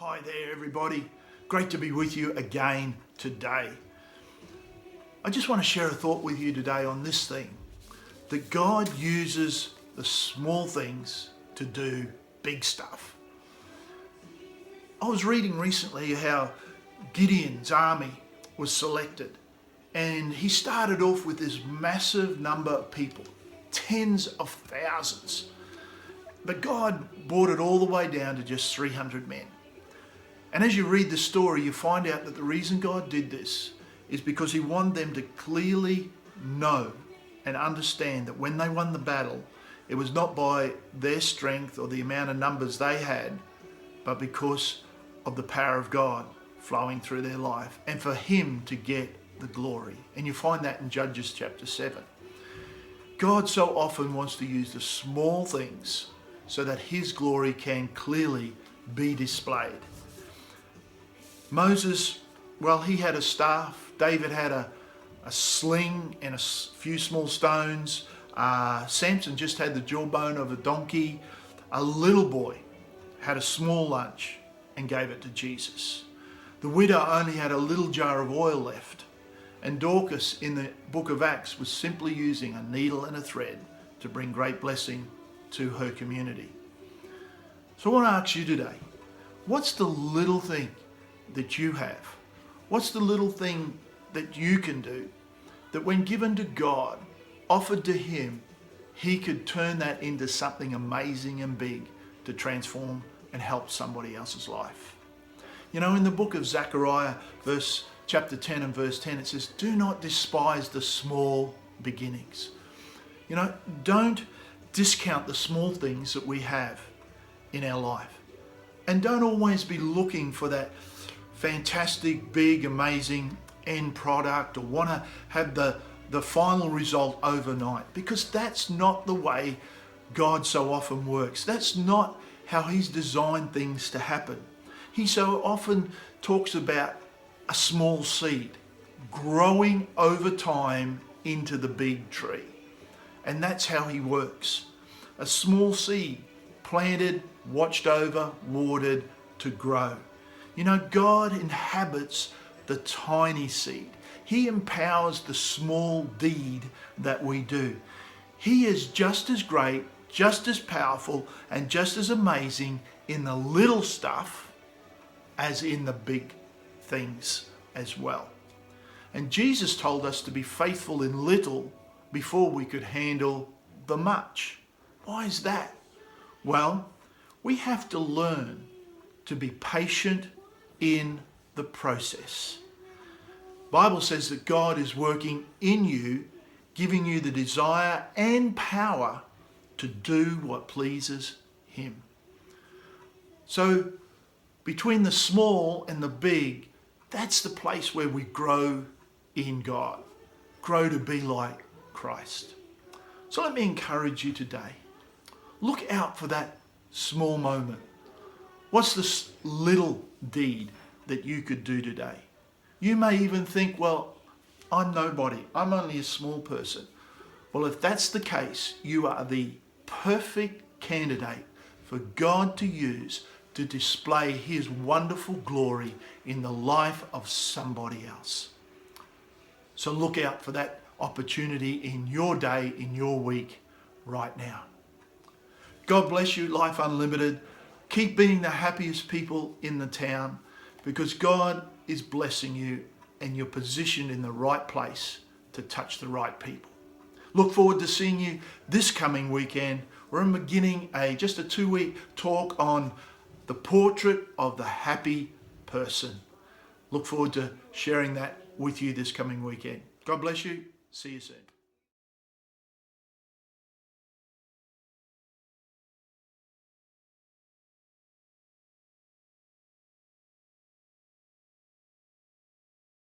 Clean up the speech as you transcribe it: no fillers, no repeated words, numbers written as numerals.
Hi there, everybody. Great to be with you again today. I just want to share a thought with you today on this theme, that God uses the small things to do big stuff. I was reading recently how Gideon's army was selected, and he started off with this massive number of people, tens of thousands. But God brought it all the way down to just 300 men. And as you read the story, you find out that the reason God did this is because he wanted them to clearly know and understand that when they won the battle, it was not by their strength or the amount of numbers they had, but because of the power of God flowing through their life and for him to get the glory. And you find that in Judges chapter 7. God so often wants to use the small things so that his glory can clearly be displayed. Moses, well, he had a staff. David had a sling and a few small stones. Samson just had the jawbone of a donkey. A little boy had a small lunch and gave it to Jesus. The widow only had a little jar of oil left. And Dorcas in the book of Acts was simply using a needle and a thread to bring great blessing to her community. So I want to ask you today, what's the little thing that you have? What's the little thing that you can do that when given to God, offered to him, he could turn that into something amazing and big to transform and help somebody else's life? You know, in the book of Zechariah, chapter 10 and verse 10, it says, do not despise the small beginnings. You know, don't discount the small things that we have in our life. And don't always be looking for that fantastic, big, amazing end product or want to have the final result overnight, because that's not the way God so often works. That's not how he's designed things to happen. He so often talks about a small seed growing over time into the big tree. And that's how he works. A small seed planted, watched over, watered to grow. You know, God inhabits the tiny seed. He empowers the small deed that we do. He is just as great, just as powerful, and just as amazing in the little stuff as in the big things as well. And Jesus told us to be faithful in little before we could handle the much. Why is that? Well, we have to learn to be patient in the process. Bible says that God is working in you, giving you the desire and power to do what pleases him. So between the small and the big, that's the place where we grow in God, grow to be like Christ. So let me encourage you today. Look out for that small moment. What's this little deed that you could do today? You may even think, well, I'm nobody. I'm only a small person. Well, if that's the case, you are the perfect candidate for God to use to display his wonderful glory in the life of somebody else. So look out for that opportunity in your day, in your week, right now. God bless you, Life Unlimited. Keep being the happiest people in the town, because God is blessing you and you're positioned in the right place to touch the right people. Look forward to seeing you this coming weekend. We're beginning just a 2-week talk on the portrait of the happy person. Look forward to sharing that with you this coming weekend. God bless you. See you soon.